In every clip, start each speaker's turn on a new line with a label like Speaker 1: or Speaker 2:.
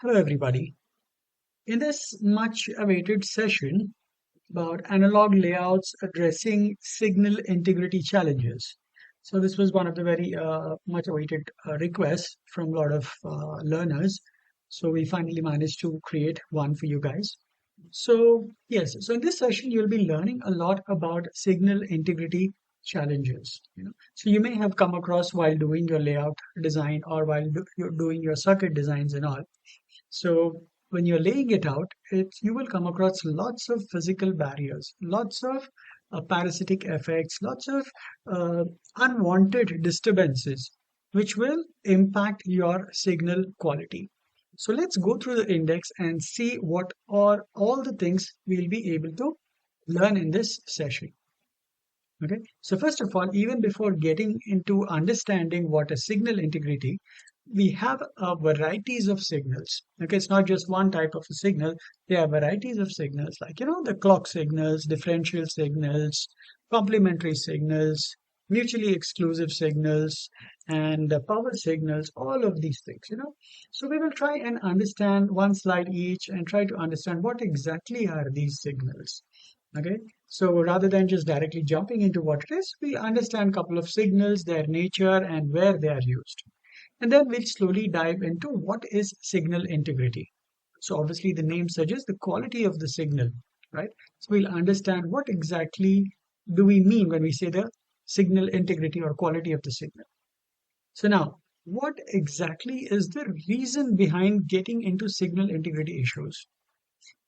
Speaker 1: Hello, everybody. In this much awaited session about analog layouts addressing signal integrity challenges. So, this was one of the very much awaited requests from a lot of learners. So, we finally managed to create one for you guys. So, yes, so in this session, you'll be learning a lot about signal integrity challenges. So you may have come across while doing your layout design or while you're doing your circuit designs and all. So when you're laying it out, you will come across lots of physical barriers, lots of parasitic effects, lots of uh, unwanted disturbances, which will impact your signal quality. So let's go through the index and see what are all the things we'll be able to learn in this session. Okay, so first of all, even before getting into understanding what is signal integrity, we have varieties of signals. Okay, it's not just one type of a signal. There are varieties of signals, like the clock signals, differential signals, complementary signals, mutually exclusive signals, and power signals. All of these things. So we will try and understand one slide each and try to understand what exactly are these signals. Okay, so rather than just directly jumping into what it is, we'll understand a couple of signals, their nature, and where they are used. And then we'll slowly dive into what is signal integrity. So obviously the name suggests the quality of the signal, right? So we'll understand what exactly do we mean when we say the signal integrity or quality of the signal. So now, what exactly is the reason behind getting into signal integrity issues?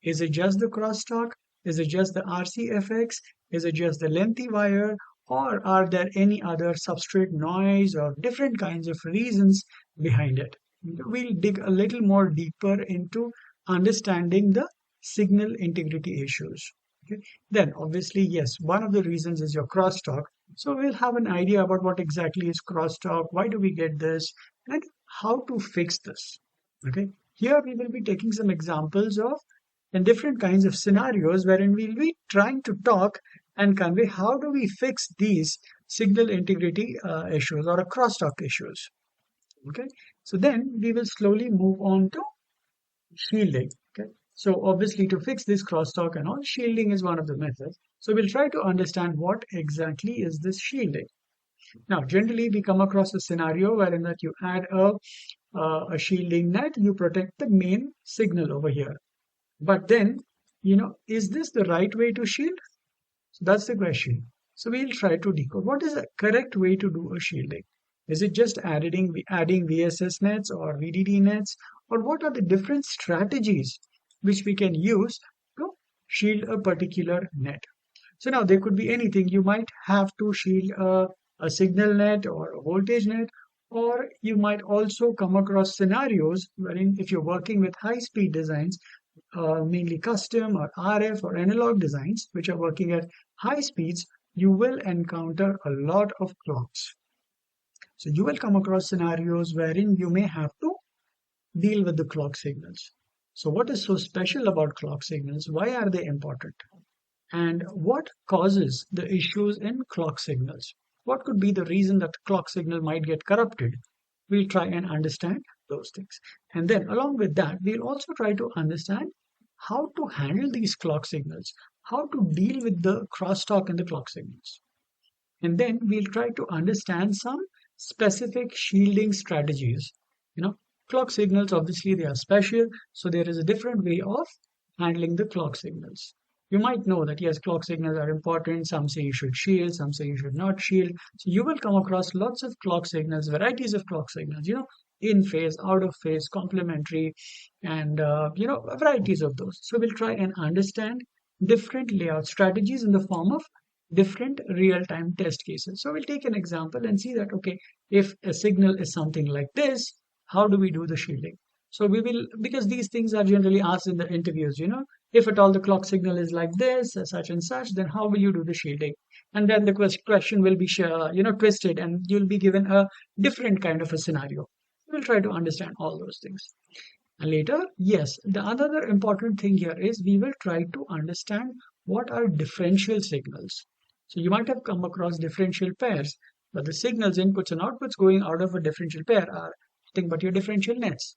Speaker 1: Is it just the crosstalk? Is it just the RCFX? Is it just the lengthy wire? Or are there any other substrate noise or different kinds of reasons behind it? We'll dig a little more deeper into understanding the signal integrity issues. Okay. Then, obviously, yes, one of the reasons is your crosstalk. So we'll have an idea about what exactly is crosstalk, why do we get this, and how to fix this. Okay. Here we will be taking some examples of in different kinds of scenarios wherein we'll be trying to talk and convey how do we fix these signal integrity issues or crosstalk issues. Okay, so then we will slowly move on to shielding. Okay, so obviously to fix this crosstalk and all, shielding is one of the methods. So we'll try to understand what exactly is this shielding. Now, generally we come across a scenario wherein that you add a shielding net, you protect the main signal over here. But then, is this the right way to shield? So that's the question. So we'll try to decode what is the correct way to do a shielding. Is it just adding VSS nets or VDD nets, or what are the different strategies which we can use to shield a particular net? So now there could be anything. You might have to shield a signal net or a voltage net, or you might also come across scenarios wherein if you're working with high-speed designs, mainly custom or RF or analog designs, which are working at high speeds, you will encounter a lot of clocks. So you will come across scenarios wherein you may have to deal with the clock signals. So what is so special about clock signals? Why are they important? And what causes the issues in clock signals? What could be the reason that the clock signal might get corrupted? We'll try and understand those things. And then along with that, we'll also try to understand how to handle these clock signals, how to deal with the crosstalk in the clock signals. And then we'll try to understand some specific shielding strategies. You know, clock signals, obviously, they are special. So there is a different way of handling the clock signals. You might know that yes, clock signals are important. Some say you should shield, some say you should not shield. So you will come across lots of clock signals, varieties of clock signals, in phase, out of phase, complementary, and varieties of those. So we'll try and understand different layout strategies in the form of different real-time test cases. So we'll take an example and see that, okay, if a signal is something like this, how do we do the shielding? So we will, because these things are generally asked in the interviews, if at all the clock signal is like this, such and such, then how will you do the shielding? And then the question will be, twisted, and you'll be given a different kind of a scenario. We'll try to understand all those things. And later, yes, the other important thing here is we will try to understand what are differential signals. So you might have come across differential pairs, but the signals, inputs and outputs going out of a differential pair are nothing but your differential nets.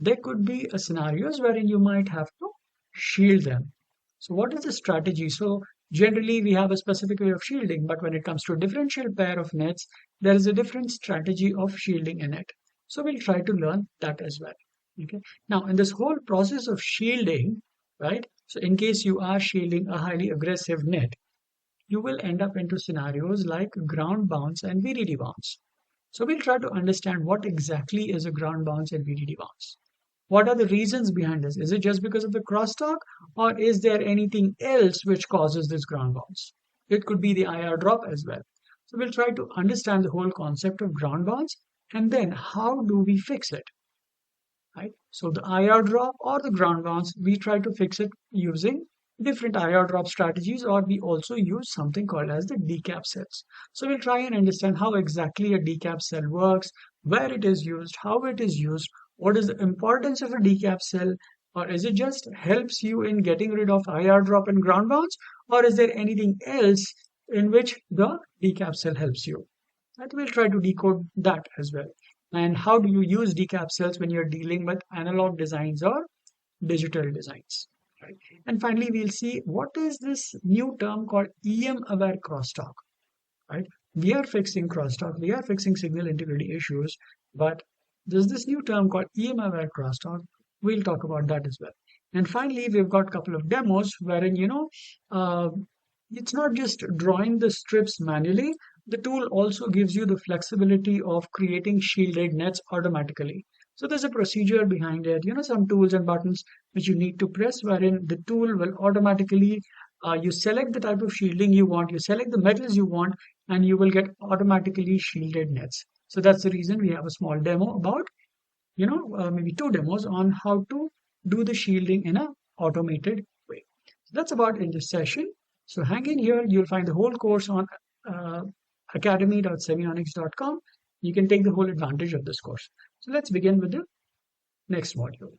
Speaker 1: there could be a scenarios wherein you might have to shield them. So what is the strategy? So generally we have a specific way of shielding, but when it comes to a differential pair of nets, there is a different strategy of shielding a net. So we'll try to learn that as well. Okay. Now in this whole process of shielding, right? So in case you are shielding a highly aggressive net, you will end up into scenarios like ground bounce and VDD bounce. So we'll try to understand what exactly is a ground bounce and VDD bounce. What are the reasons behind this? Is it just because of the crosstalk, or is there anything else which causes this ground bounce? It could be the IR drop as well. So we'll try to understand the whole concept of ground bounce, and then how do we fix it? Right? So the IR drop or the ground bounce, we try to fix it using different IR drop strategies, or we also use something called as the decap cells. So we'll try and understand how exactly a decap cell works, where it is used, how it is used, what is the importance of a decap cell, or is it just helps you in getting rid of IR drop and ground bounce, or is there anything else in which the decap cell helps you? And we'll try to decode that as well. And how do you use decap cells when you're dealing with analog designs or digital designs? Right. And finally, we'll see what is this new term called EM-aware crosstalk. Right. We are fixing crosstalk, we are fixing signal integrity issues, but there's this new term called EM-aware crosstalk. We'll talk about that as well. And finally, we've got a couple of demos wherein, it's not just drawing the strips manually. The tool also gives you the flexibility of creating shielded nets automatically. So there's a procedure behind it, some tools and buttons which you need to press, wherein the tool will automatically, you select the type of shielding you want, you select the metals you want, and you will get automatically shielded nets. So that's the reason we have a small demo about, maybe two demos on how to do the shielding in a automated way. So that's about in this session. So hang in here, you'll find the whole course on academy.semionics.com. You can take the whole advantage of this course. So let's begin with the next module.